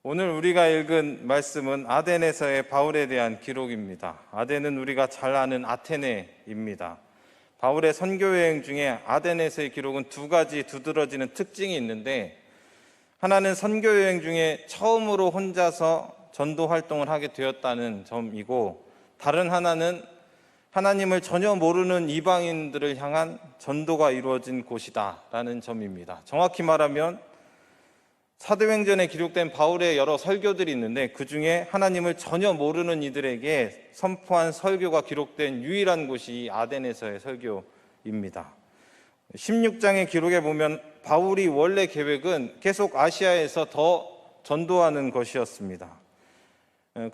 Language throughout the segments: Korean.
오늘 우리가 읽은 말씀은 아덴에서의 바울에 대한 기록입니다. 아덴은 우리가 잘 아는 아테네입니다. 바울의 선교여행 중에 아덴에서의 기록은 두 가지 두드러지는 특징이 있는데, 하나는 선교여행 중에 처음으로 혼자서 전도 활동을 하게 되었다는 점이고, 다른 하나는 하나님을 전혀 모르는 이방인들을 향한 전도가 이루어진 곳이다라는 점입니다. 정확히 말하면 사도행전에 기록된 바울의 여러 설교들이 있는데, 그 중에 하나님을 전혀 모르는 이들에게 선포한 설교가 기록된 유일한 곳이 이 아덴에서의 설교입니다. 16장의 기록에 보면 바울이 원래 계획은 계속 아시아에서 더 전도하는 것이었습니다.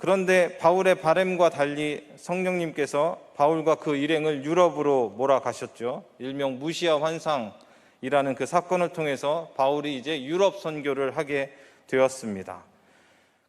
그런데 바울의 바람과 달리 성령님께서 바울과 그 일행을 유럽으로 몰아가셨죠. 일명 무시아 환상이라는 그 사건을 통해서 바울이 이제 유럽 선교를 하게 되었습니다.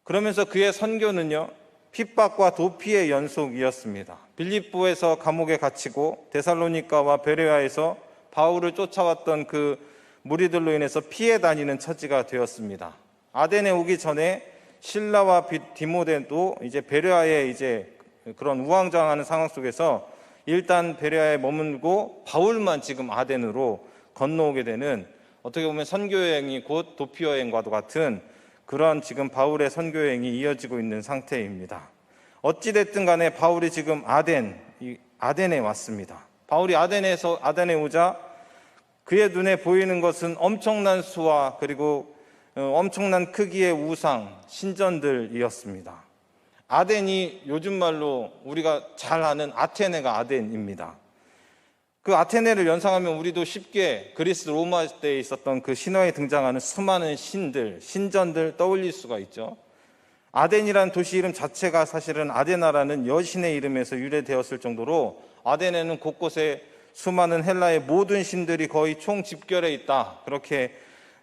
그러면서 그의 선교는요, 핍박과 도피의 연속이었습니다. 빌립보에서 감옥에 갇히고 데살로니가와 베레아에서 바울을 쫓아왔던 그 무리들로 인해서 피해 다니는 처지가 되었습니다. 아덴에 오기 전에 실라와 디모데도 이제 베레아에 이제 그런 우왕좌왕하는 상황 속에서 일단 베레아에 머물고 바울만 지금 아덴으로 건너오게 되는, 어떻게 보면 선교여행이 곧 도피여행과도 같은 그런 지금 바울의 선교여행이 이어지고 있는 상태입니다. 어찌됐든 간에 바울이 지금 아덴에 왔습니다. 바울이 아덴에 오자 그의 눈에 보이는 것은 엄청난 수와 그리고 엄청난 크기의 우상, 신전들이었습니다. 아덴이 요즘 말로 우리가 잘 아는 아테네가 아덴입니다. 그 아테네를 연상하면 우리도 쉽게 그리스 로마 때에 있었던 그 신화에 등장하는 수많은 신전들 떠올릴 수가 있죠. 아덴이라는 도시 이름 자체가 사실은 아데나라는 여신의 이름에서 유래되었을 정도로 아덴에는 곳곳에 수많은 헬라의 모든 신들이 거의 총집결해 있다, 그렇게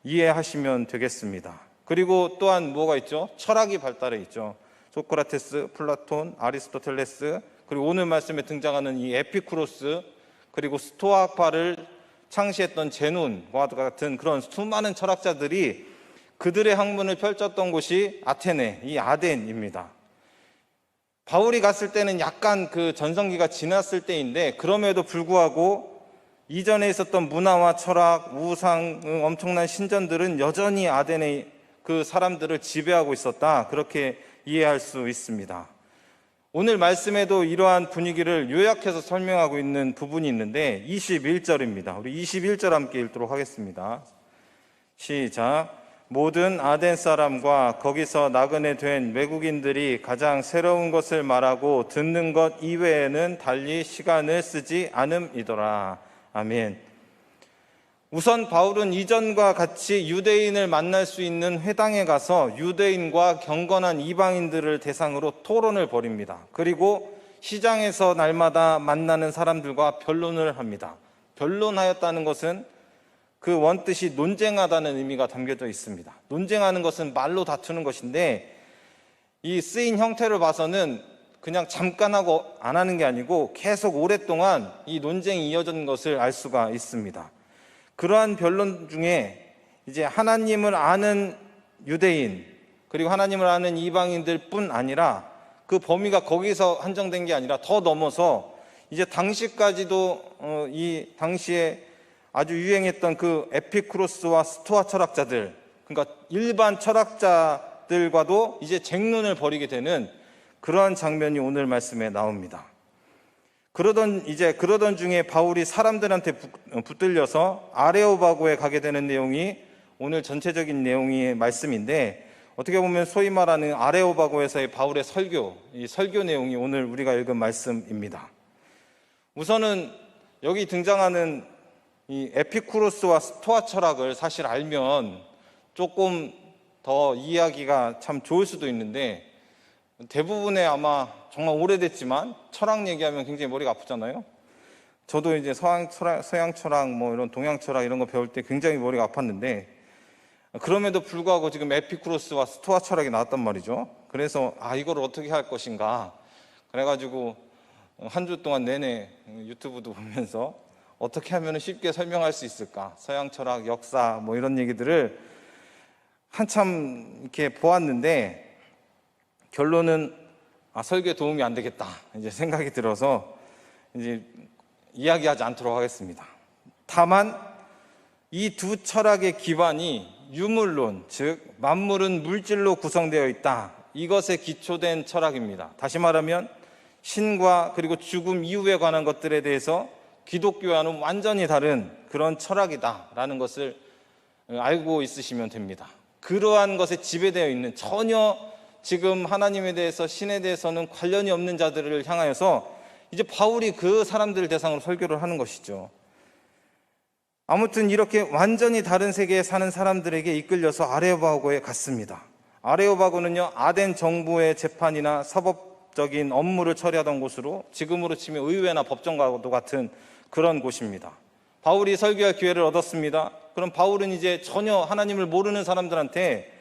이해하시면 되겠습니다. 그리고 또한 뭐가 있죠? 철학이 발달해 있죠. 소크라테스, 플라톤, 아리스토텔레스, 그리고 오늘 말씀에 등장하는 이 에피쿠로스, 그리고 스토아파를 창시했던 제논과 같은 그런 수많은 철학자들이 그들의 학문을 펼쳤던 곳이 아테네, 이 아덴입니다. 바울이 갔을 때는 약간 그 전성기가 지났을 때인데, 그럼에도 불구하고 이전에 있었던 문화와 철학, 우상, 엄청난 신전들은 여전히 아덴의 그 사람들을 지배하고 있었다, 그렇게 이해할 수 있습니다. 오늘 말씀에도 이러한 분위기를 요약해서 설명하고 있는 부분이 있는데 21절입니다. 우리 21절 함께 읽도록 하겠습니다. 시작. 모든 아덴 사람과 거기서 나그네 된 외국인들이 가장 새로운 것을 말하고 듣는 것 이외에는 달리 시간을 쓰지 않음이더라. 아멘. 우선 바울은 이전과 같이 유대인을 만날 수 있는 회당에 가서 유대인과 경건한 이방인들을 대상으로 토론을 벌입니다. 그리고 시장에서 날마다 만나는 사람들과 변론을 합니다. 변론하였다는 것은 그 원뜻이 논쟁하다는 의미가 담겨져 있습니다. 논쟁하는 것은 말로 다투는 것인데, 이 쓰인 형태를 봐서는 그냥 잠깐 하고 안 하는 게 아니고 계속 오랫동안 이 논쟁이 이어진 것을 알 수가 있습니다. 그러한 변론 중에 이제 하나님을 아는 유대인, 그리고 하나님을 아는 이방인들 뿐 아니라 그 범위가 거기서 한정된 게 아니라 더 넘어서 이제 당시까지도 이 당시에 아주 유행했던 그 에피쿠로스와 스토아 철학자들, 그러니까 일반 철학자들과도 이제 쟁론을 벌이게 되는 그러한 장면이 오늘 말씀에 나옵니다. 그러던 중에 바울이 사람들한테 붙들려서 아레오바고에 가게 되는 내용이 오늘 전체적인 내용의 말씀인데, 어떻게 보면 소위 말하는 아레오바고에서의 바울의 이 설교 내용이 오늘 우리가 읽은 말씀입니다. 우선은 여기 등장하는 이 에피쿠로스와 스토아 철학을 사실 알면 조금 더 이해하기가 참 좋을 수도 있는데, 대부분의 아마 정말 오래됐지만 철학 얘기하면 굉장히 머리가 아프잖아요. 저도 이제 서양 철학, 뭐 이런 동양 철학 이런 거 배울 때 굉장히 머리가 아팠는데, 그럼에도 불구하고 지금 에피쿠로스와 스토아 철학이 나왔단 말이죠. 그래서 이거를 어떻게 할 것인가, 그래가지고 한 주 동안 내내 유튜브도 보면서 어떻게 하면 쉽게 설명할 수 있을까, 서양 철학, 역사 뭐 이런 얘기들을 한참 이렇게 보았는데 결론은 설교에 도움이 안 되겠다 이제 생각이 들어서 이제 이야기하지 않도록 하겠습니다. 다만 이 두 철학의 기반이 유물론, 즉 만물은 물질로 구성되어 있다, 이것에 기초된 철학입니다. 다시 말하면 신과 그리고 죽음 이후에 관한 것들에 대해서 기독교와는 완전히 다른 그런 철학이다라는 것을 알고 있으시면 됩니다. 그러한 것에 지배되어 있는, 전혀 지금 하나님에 대해서, 신에 대해서는 관련이 없는 자들을 향하여서 이제 바울이 그 사람들을 대상으로 설교를 하는 것이죠. 아무튼 이렇게 완전히 다른 세계에 사는 사람들에게 이끌려서 아레오바고에 갔습니다. 아레오바고는요, 아덴 정부의 재판이나 사법적인 업무를 처리하던 곳으로, 지금으로 치면 의회나 법정과도 같은 그런 곳입니다. 바울이 설교할 기회를 얻었습니다. 그럼 바울은 이제 전혀 하나님을 모르는 사람들한테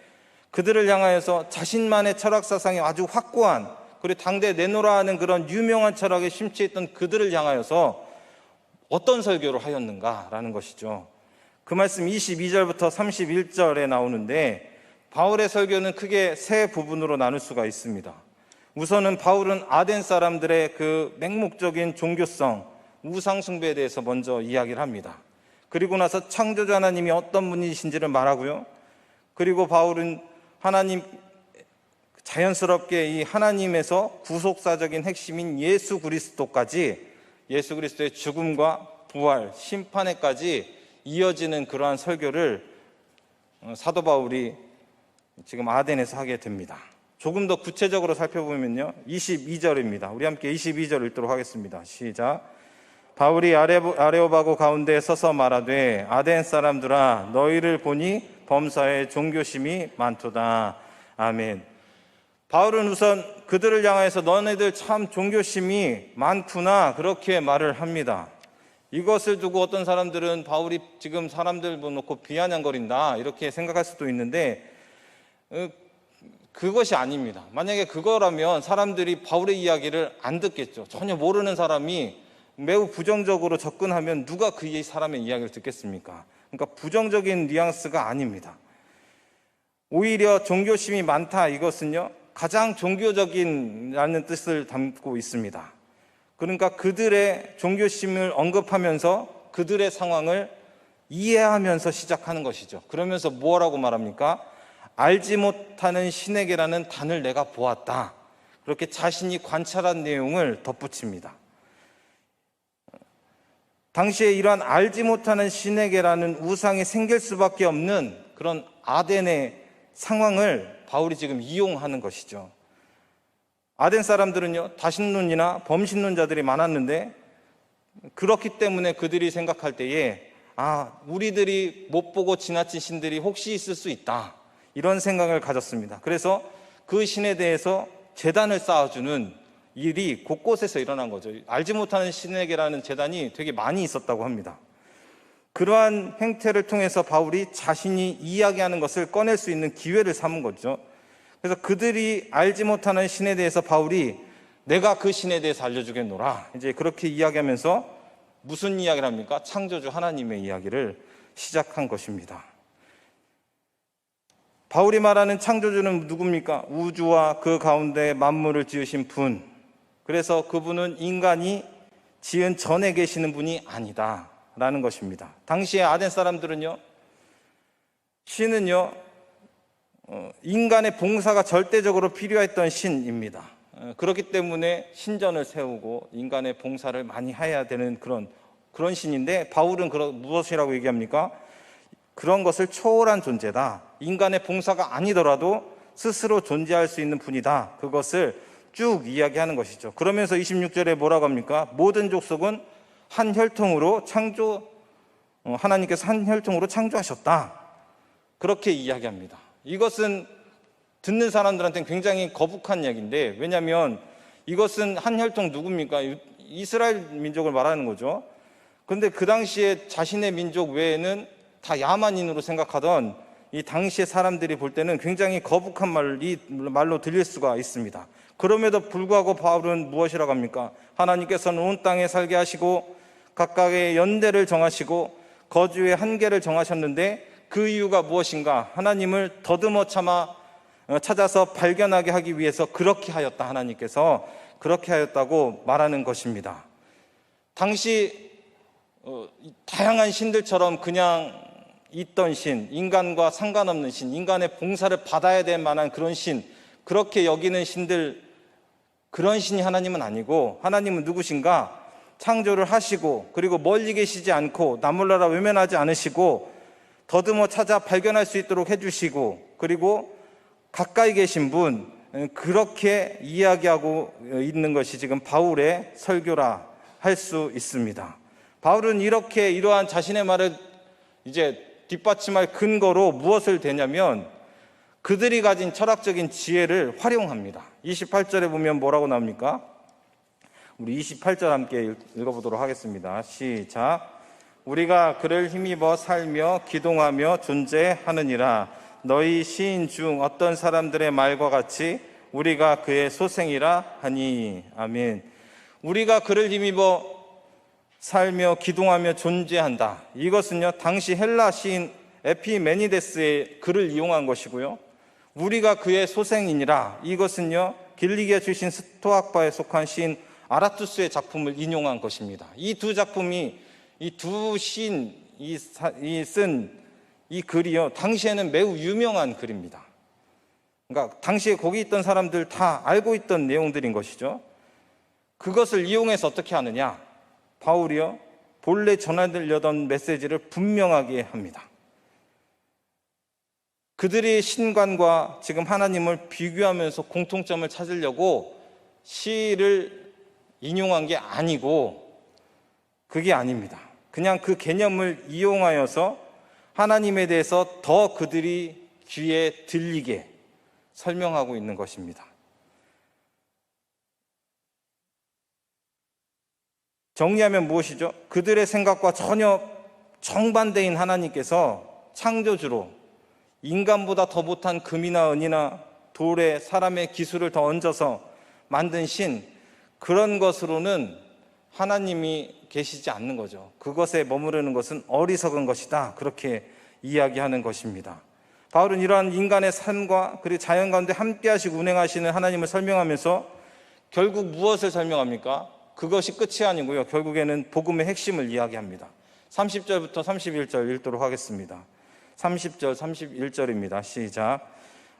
그들을 향하여서 자신만의 철학 사상이 아주 확고한, 그리고 당대 내노라 하는 그런 유명한 철학에 심취했던 그들을 향하여서 어떤 설교를 하였는가라는 것이죠. 그 말씀 22절부터 31절에 나오는데, 바울의 설교는 크게 세 부분으로 나눌 수가 있습니다. 우선은 바울은 아덴 사람들의 그 맹목적인 종교성, 우상 숭배에 대해서 먼저 이야기를 합니다. 그리고 나서 창조주 하나님이 어떤 분이신지를 말하고요. 그리고 바울은 하나님, 자연스럽게 이 하나님에서 구속사적인 핵심인 예수 그리스도까지, 예수 그리스도의 죽음과 부활, 심판에까지 이어지는 그러한 설교를 사도 바울이 지금 아덴에서 하게 됩니다. 조금 더 구체적으로 살펴보면요, 22절입니다. 우리 함께 22절 읽도록 하겠습니다. 시작. 바울이 아레오바고 가운데 서서 말하되, 아덴 사람들아, 너희를 보니 범사에 종교심이 많도다. 아멘. 바울은 우선 그들을 향해서 너네들 참 종교심이 많구나, 그렇게 말을 합니다. 이것을 두고 어떤 사람들은 바울이 지금 사람들 놓고 비아냥거린다 이렇게 생각할 수도 있는데, 그것이 아닙니다. 만약에 그거라면 사람들이 바울의 이야기를 안 듣겠죠. 전혀 모르는 사람이 매우 부정적으로 접근하면 누가 그 사람의 이야기를 듣겠습니까? 그러니까 부정적인 뉘앙스가 아닙니다. 오히려 종교심이 많다, 이것은요, 가장 종교적인라는 뜻을 담고 있습니다. 그러니까 그들의 종교심을 언급하면서 그들의 상황을 이해하면서 시작하는 것이죠. 그러면서 뭐라고 말합니까? 알지 못하는 신에게라는 단을 내가 보았다, 그렇게 자신이 관찰한 내용을 덧붙입니다. 당시에 이러한 알지 못하는 신에게라는 우상이 생길 수밖에 없는 그런 아덴의 상황을 바울이 지금 이용하는 것이죠. 아덴 사람들은요, 다신론이나 범신론자들이 많았는데, 그렇기 때문에 그들이 생각할 때에 우리들이 못 보고 지나친 신들이 혹시 있을 수 있다, 이런 생각을 가졌습니다. 그래서 그 신에 대해서 제단을 쌓아주는 일이 곳곳에서 일어난 거죠. 알지 못하는 신에게라는 제단이 되게 많이 있었다고 합니다. 그러한 행태를 통해서 바울이 자신이 이야기하는 것을 꺼낼 수 있는 기회를 삼은 거죠. 그래서 그들이 알지 못하는 신에 대해서 바울이 내가 그 신에 대해서 알려주겠노라, 이제 그렇게 이야기하면서 무슨 이야기를 합니까? 창조주 하나님의 이야기를 시작한 것입니다. 바울이 말하는 창조주는 누굽니까? 우주와 그 가운데 만물을 지으신 분. 그래서 그분은 인간이 지은 전에 계시는 분이 아니다 라는 것입니다. 당시에 아덴 사람들은요, 신은요, 인간의 봉사가 절대적으로 필요했던 신입니다. 그렇기 때문에 신전을 세우고 인간의 봉사를 많이 해야 되는 그런 신인데, 바울은 무엇이라고 얘기합니까? 그런 것을 초월한 존재다. 인간의 봉사가 아니더라도 스스로 존재할 수 있는 분이다. 그것을 쭉 이야기하는 것이죠. 그러면서 26절에 뭐라고 합니까? 모든 족속은 한 혈통으로 하나님께서 한 혈통으로 창조하셨다, 그렇게 이야기합니다. 이것은 듣는 사람들한테는 굉장히 거북한 이야기인데, 왜냐하면 이것은 한 혈통 누굽니까? 이스라엘 민족을 말하는 거죠. 그런데 그 당시에 자신의 민족 외에는 다 야만인으로 생각하던 이 당시의 사람들이 볼 때는 굉장히 거북한 말로 들릴 수가 있습니다. 그럼에도 불구하고 바울은 무엇이라고 합니까? 하나님께서는 온 땅에 살게 하시고 각각의 연대를 정하시고 거주의 한계를 정하셨는데, 그 이유가 무엇인가? 하나님을 더듬어 찾아서 발견하게 하기 위해서 그렇게 하였다. 하나님께서 그렇게 하였다고 말하는 것입니다. 당시 다양한 신들처럼 그냥 있던 신, 인간과 상관없는 신, 인간의 봉사를 받아야 될 만한 그런 신, 그렇게 여기는 신들, 그런 신이 하나님은 아니고, 하나님은 누구신가? 창조를 하시고, 그리고 멀리 계시지 않고 나몰라라 외면하지 않으시고, 더듬어 찾아 발견할 수 있도록 해주시고, 그리고 가까이 계신 분, 그렇게 이야기하고 있는 것이 지금 바울의 설교라 할 수 있습니다. 바울은 이러한 자신의 말을 이제 뒷받침할 근거로 무엇을 대냐면 그들이 가진 철학적인 지혜를 활용합니다. 28절에 보면 뭐라고 나옵니까? 우리 28절 함께 읽어보도록 하겠습니다. 시작. 우리가 그를 힘입어 살며 기동하며 존재하느니라. 너희 시인 중 어떤 사람들의 말과 같이 우리가 그의 소생이라 하니. 아멘. 우리가 그를 힘입어 살며 기동하며 존재한다. 이것은요, 당시 헬라 시인 에피메니데스의 글을 이용한 것이고요, 우리가 그의 소생이니라, 이것은요 길리기아 출신 스토아과에 속한 시인 아라투스의 작품을 인용한 것입니다. 이 두 작품이, 이 두 시인이 쓴 이 글이요, 당시에는 매우 유명한 글입니다. 그러니까 당시에 거기 있던 사람들 다 알고 있던 내용들인 것이죠. 그것을 이용해서 어떻게 하느냐? 바울이요, 본래 전하려던 메시지를 분명하게 합니다. 그들이 신관과 지금 하나님을 비교하면서 공통점을 찾으려고 시를 인용한 게 아니고, 그게 아닙니다. 그냥 그 개념을 이용하여서 하나님에 대해서 더 그들이 귀에 들리게 설명하고 있는 것입니다. 정리하면 무엇이죠? 그들의 생각과 전혀 정반대인 하나님께서 창조주로 인간보다 더 못한 금이나 은이나 돌에 사람의 기술을 더 얹어서 만든 신, 그런 것으로는 하나님이 계시지 않는 거죠. 그것에 머무르는 것은 어리석은 것이다. 그렇게 이야기하는 것입니다. 바울은 이러한 인간의 삶과 그리고 자연 가운데 함께 하시고 운행하시는 하나님을 설명하면서 결국 무엇을 설명합니까? 그것이 끝이 아니고요, 결국에는 복음의 핵심을 이야기합니다. 30절부터 31절 읽도록 하겠습니다. 30절, 31절입니다. 시작.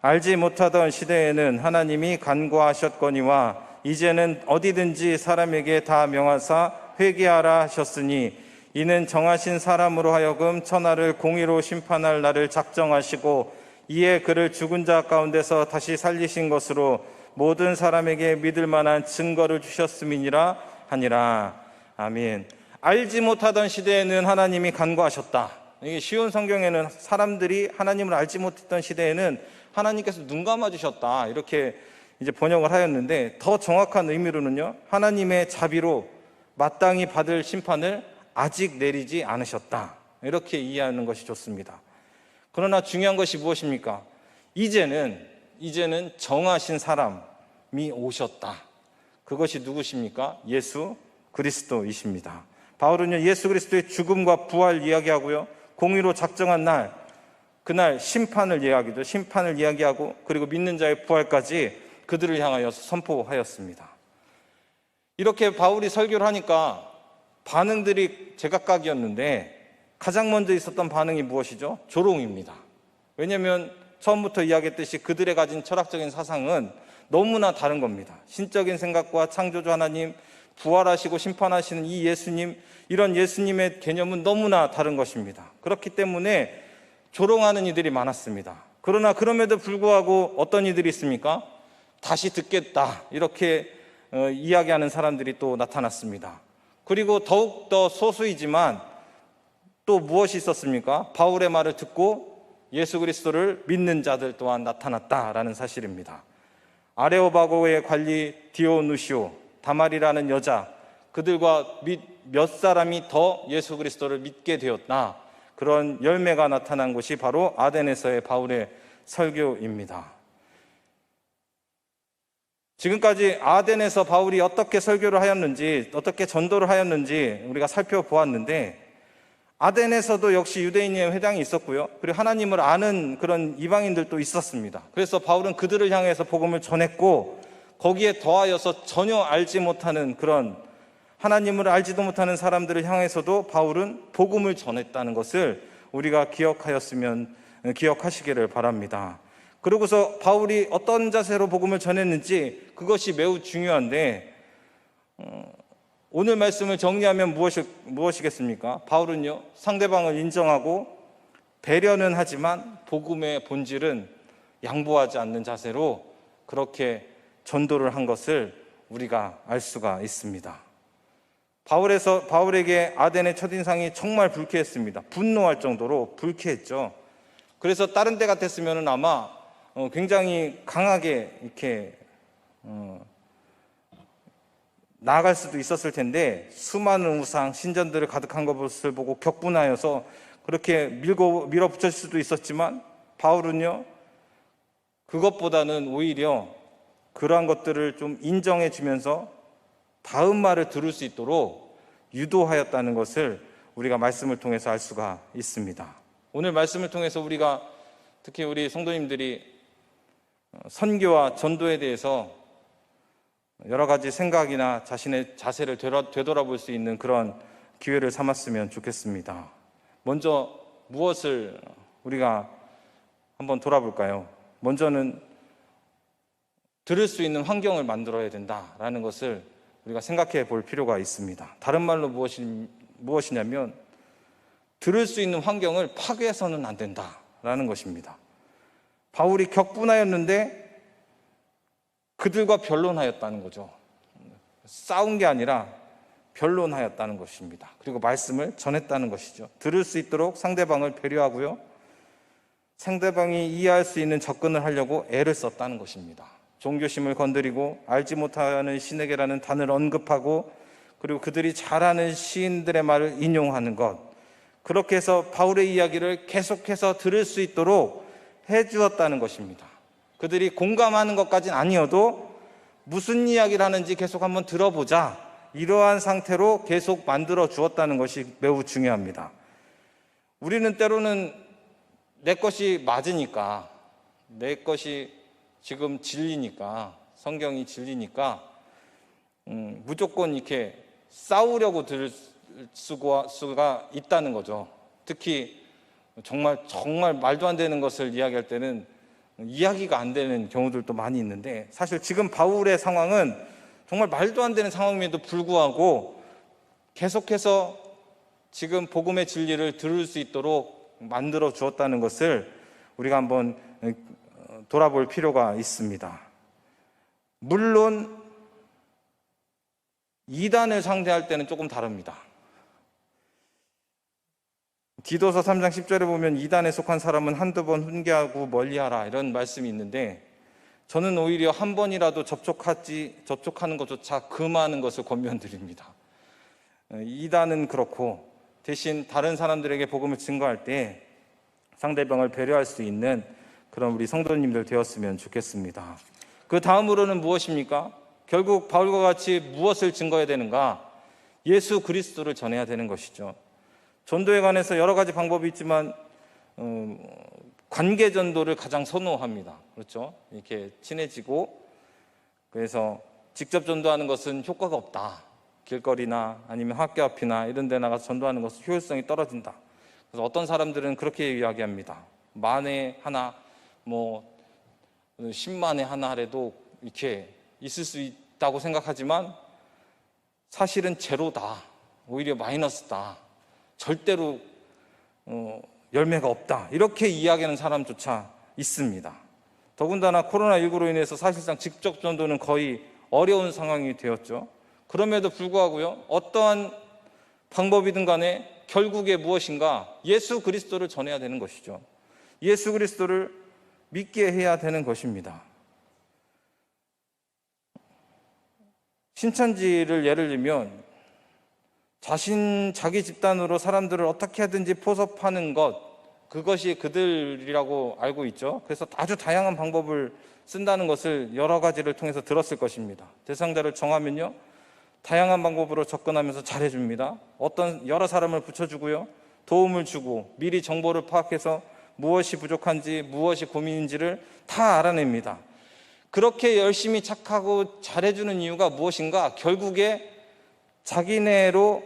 알지 못하던 시대에는 하나님이 간구하셨거니와 이제는 어디든지 사람에게 다 명하사 회개하라 하셨으니 이는 정하신 사람으로 하여금 천하를 공의로 심판할 날을 작정하시고 이에 그를 죽은 자 가운데서 다시 살리신 것으로 모든 사람에게 믿을 만한 증거를 주셨음이니라 하니라. 아멘. 알지 못하던 시대에는 하나님이 간구하셨다. 이게 쉬운 성경에는 사람들이 하나님을 알지 못했던 시대에는 하나님께서 눈 감아주셨다, 이렇게 이제 번역을 하였는데, 더 정확한 의미로는요, 하나님의 자비로 마땅히 받을 심판을 아직 내리지 않으셨다, 이렇게 이해하는 것이 좋습니다. 그러나 중요한 것이 무엇입니까? 이제는 정하신 사람이 오셨다. 그것이 누구십니까? 예수 그리스도이십니다. 바울은요, 예수 그리스도의 죽음과 부활 이야기하고요, 공의로 작정한 날, 그날 심판을 이야기하죠. 심판을 이야기하고, 그리고 믿는 자의 부활까지 그들을 향하여 선포하였습니다. 이렇게 바울이 설교를 하니까 반응들이 제각각이었는데, 가장 먼저 있었던 반응이 무엇이죠? 조롱입니다. 왜냐하면 처음부터 이야기했듯이 그들의 가진 철학적인 사상은 너무나 다른 겁니다. 신적인 생각과 창조주 하나님, 부활하시고 심판하시는 이 예수님, 이런 예수님의 개념은 너무나 다른 것입니다. 그렇기 때문에 조롱하는 이들이 많았습니다. 그러나 그럼에도 불구하고 어떤 이들이 있습니까? 다시 듣겠다, 이렇게 이야기하는 사람들이 또 나타났습니다. 그리고 더욱더 소수이지만 또 무엇이 있었습니까? 바울의 말을 듣고 예수 그리스도를 믿는 자들 또한 나타났다라는 사실입니다. 아레오바고의 관리 디오누시오, 다말이라는 여자, 그들과 몇 사람이 더 예수 그리스도를 믿게 되었다, 그런 열매가 나타난 곳이 바로 아덴에서의 바울의 설교입니다. 지금까지 아덴에서 바울이 어떻게 설교를 하였는지, 어떻게 전도를 하였는지 우리가 살펴보았는데, 아덴에서도 역시 유대인의 회당이 있었고요. 그리고 하나님을 아는 그런 이방인들도 있었습니다. 그래서 바울은 그들을 향해서 복음을 전했고, 거기에 더하여서 전혀 알지 못하는 그런 하나님을 알지도 못하는 사람들을 향해서도 바울은 복음을 전했다는 것을 우리가 기억하시기를 바랍니다. 그러고서 바울이 어떤 자세로 복음을 전했는지 그것이 매우 중요한데, 오늘 말씀을 정리하면 무엇이겠습니까? 바울은요, 상대방을 인정하고 배려는 하지만 복음의 본질은 양보하지 않는 자세로 그렇게 전도를 한 것을 우리가 알 수가 있습니다. 바울에게 아덴의 첫인상이 정말 불쾌했습니다. 분노할 정도로 불쾌했죠. 그래서 다른 데 같았으면 아마 굉장히 강하게 이렇게 나아갈 수도 있었을 텐데, 수많은 우상, 신전들을 가득한 것을 보고 격분하여서 그렇게 밀어붙일 수도 있었지만, 바울은요, 그것보다는 오히려 그러한 것들을 좀 인정해 주면서 다음 말을 들을 수 있도록 유도하였다는 것을 우리가 말씀을 통해서 알 수가 있습니다. 오늘 말씀을 통해서 우리가, 특히 우리 성도님들이 선교와 전도에 대해서 여러 가지 생각이나 자신의 자세를 되돌아볼 수 있는 그런 기회를 삼았으면 좋겠습니다. 먼저 무엇을 우리가 한번 돌아볼까요? 먼저는 들을 수 있는 환경을 만들어야 된다라는 것을 우리가 생각해 볼 필요가 있습니다. 다른 말로 무엇이냐면, 들을 수 있는 환경을 파괴해서는 안 된다라는 것입니다. 바울이 격분하였는데 그들과 변론하였다는 거죠. 싸운 게 아니라 변론하였다는 것입니다. 그리고 말씀을 전했다는 것이죠. 들을 수 있도록 상대방을 배려하고요, 상대방이 이해할 수 있는 접근을 하려고 애를 썼다는 것입니다. 종교심을 건드리고 알지 못하는 신에게라는 단어를 언급하고, 그리고 그들이 잘 아는 시인들의 말을 인용하는 것, 그렇게 해서 바울의 이야기를 계속해서 들을 수 있도록 해주었다는 것입니다. 그들이 공감하는 것까지는 아니어도 무슨 이야기를 하는지 계속 한번 들어보자, 이러한 상태로 계속 만들어 주었다는 것이 매우 중요합니다. 우리는 때로는 내 것이 맞으니까, 내 것이 지금 진리니까, 성경이 진리니까 무조건 이렇게 싸우려고 들을 수가 있다는 거죠. 특히 정말 말도 안 되는 것을 이야기할 때는 이야기가 안 되는 경우들도 많이 있는데, 사실 지금 바울의 상황은 정말 말도 안 되는 상황임에도 불구하고 계속해서 지금 복음의 진리를 들을 수 있도록 만들어 주었다는 것을 우리가 한번 돌아볼 필요가 있습니다. 물론 이단을 상대할 때는 조금 다릅니다. 디도서 3장 10절에 보면 이단에 속한 사람은 한두 번 훈계하고 멀리하라, 이런 말씀이 있는데, 저는 오히려 한 번이라도 접촉하는 것조차 금하는 것을 권면드립니다. 이단은 그렇고, 대신 다른 사람들에게 복음을 증거할 때 상대방을 배려할 수 있는 그런 우리 성도님들 되었으면 좋겠습니다. 그 다음으로는 무엇입니까? 결국 바울과 같이 무엇을 증거해야 되는가? 예수 그리스도를 전해야 되는 것이죠. 전도에 관해서 여러 가지 방법이 있지만 관계 전도를 가장 선호합니다. 그렇죠? 이렇게 친해지고, 그래서 직접 전도하는 것은 효과가 없다. 길거리나 아니면 학교 앞이나 이런 데 나가서 전도하는 것은 효율성이 떨어진다. 그래서 어떤 사람들은 그렇게 이야기합니다. 만에 하나, 10만에 하나라도 이렇게 있을 수 있다고 생각하지만 사실은 제로다. 오히려 마이너스다. 절대로 열매가 없다. 이렇게 이야기하는 사람조차 있습니다. 더군다나 코로나19로 인해서 사실상 직접 전도는 거의 어려운 상황이 되었죠. 그럼에도 불구하고요, 어떠한 방법이든 간에 결국에 무엇인가 예수 그리스도를 전해야 되는 것이죠. 예수 그리스도를 믿게 해야 되는 것입니다. 신천지를 예를 들면 자기 집단으로 사람들을 어떻게 하든지 포섭하는 것, 그것이 그들이라고 알고 있죠. 그래서 아주 다양한 방법을 쓴다는 것을 여러 가지를 통해서 들었을 것입니다. 대상자를 정하면요, 다양한 방법으로 접근하면서 잘해줍니다. 여러 사람을 붙여주고요, 도움을 주고 미리 정보를 파악해서 무엇이 부족한지 무엇이 고민인지를 다 알아냅니다. 그렇게 열심히 착하고 잘해주는 이유가 무엇인가? 결국에 자기네로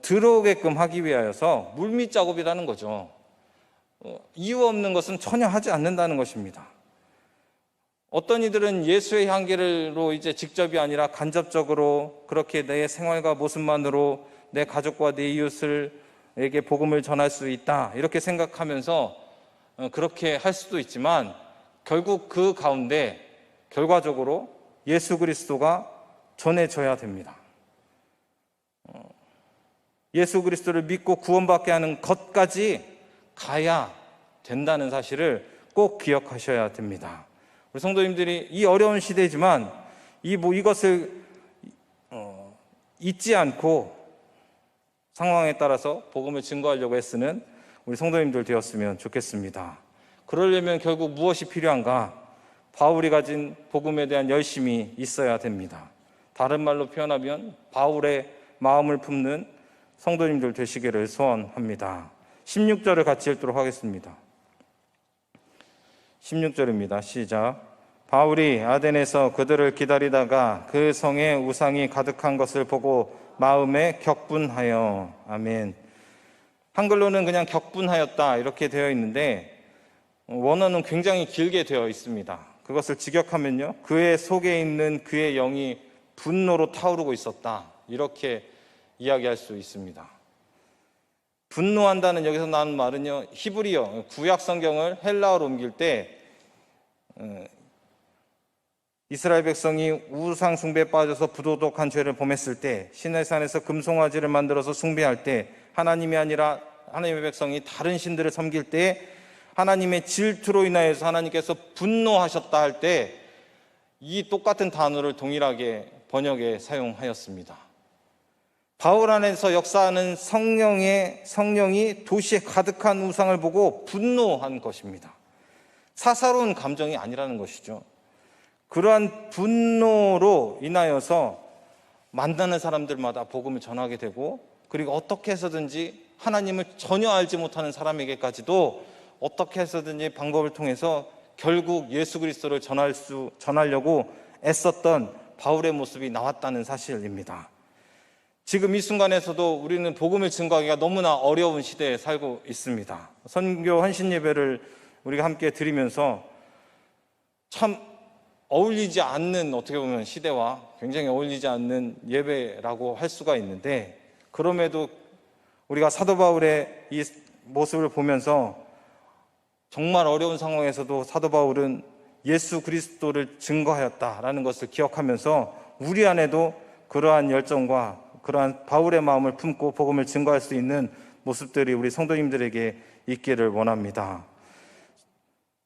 들어오게끔 하기 위하여서 물밑 작업이라는 거죠. 이유 없는 것은 전혀 하지 않는다는 것입니다. 어떤 이들은 예수의 향기로 이제 직접이 아니라 간접적으로 그렇게 내 생활과 모습만으로 내 가족과 내 이웃에게 복음을 전할 수 있다 이렇게 생각하면서 그렇게 할 수도 있지만 결국 그 가운데 결과적으로 예수 그리스도가 전해져야 됩니다. 예수 그리스도를 믿고 구원받게 하는 것까지 가야 된다는 사실을 꼭 기억하셔야 됩니다. 우리 성도님들이 이 어려운 시대지만 이것을 잊지 않고 상황에 따라서 복음을 증거하려고 애쓰는 우리 성도님들 되었으면 좋겠습니다. 그러려면 결국 무엇이 필요한가? 바울이 가진 복음에 대한 열심이 있어야 됩니다. 다른 말로 표현하면 바울의 마음을 품는 성도님들 되시기를 소원합니다. 16절을 같이 읽도록 하겠습니다. 16절입니다. 시작. 바울이 아덴에서 그들을 기다리다가 그 성에 우상이 가득한 것을 보고 마음에 격분하여. 아멘. 한글로는 그냥 격분하였다 이렇게 되어 있는데 원어는 굉장히 길게 되어 있습니다. 그것을 직역하면요, 그의 속에 있는 그의 영이 분노로 타오르고 있었다 이렇게 이야기할 수 있습니다. 분노한다는 여기서 나오는 말은요, 히브리어 구약 성경을 헬라어로 옮길 때 이스라엘 백성이 우상 숭배에 빠져서 부도덕한 죄를 범했을 때, 시내산에서 금송아지를 만들어서 숭배할 때, 하나님이 아니라 하나님의 백성이 다른 신들을 섬길 때 하나님의 질투로 인하여서 하나님께서 분노하셨다 할 때 이 똑같은 단어를 동일하게 번역에 사용하였습니다. 바울 안에서 역사하는 성령이 도시에 가득한 우상을 보고 분노한 것입니다. 사사로운 감정이 아니라는 것이죠. 그러한 분노로 인하여서 만나는 사람들마다 복음을 전하게 되고, 그리고 어떻게 해서든지 하나님을 전혀 알지 못하는 사람에게까지도 어떻게 해서든지 방법을 통해서 결국 예수 그리스도를 전하려고 애썼던 바울의 모습이 나왔다는 사실입니다. 지금 이 순간에서도 우리는 복음을 증거하기가 너무나 어려운 시대에 살고 있습니다. 선교 헌신 예배를 우리가 함께 드리면서 참 어울리지 않는, 어떻게 보면 시대와 굉장히 어울리지 않는 예배라고 할 수가 있는데, 그럼에도 우리가 사도 바울의 이 모습을 보면서 정말 어려운 상황에서도 사도 바울은 예수 그리스도를 증거하였다라는 것을 기억하면서 우리 안에도 그러한 열정과 그러한 바울의 마음을 품고 복음을 증거할 수 있는 모습들이 우리 성도님들에게 있기를 원합니다.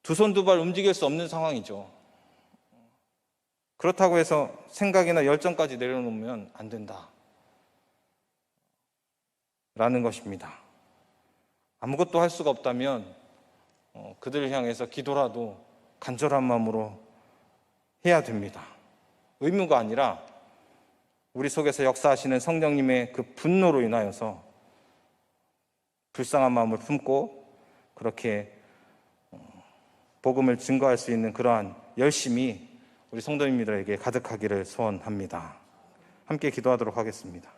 두 손 두 발 움직일 수 없는 상황이죠. 그렇다고 해서 생각이나 열정까지 내려놓으면 안 된다 라는 것입니다. 아무것도 할 수가 없다면 그들을 향해서 기도라도 간절한 마음으로 해야 됩니다. 의무가 아니라 우리 속에서 역사하시는 성령님의 그 분노로 인하여서 불쌍한 마음을 품고 그렇게 복음을 증거할 수 있는 그러한 열심이 우리 성도님들에게 가득하기를 소원합니다. 함께 기도하도록 하겠습니다.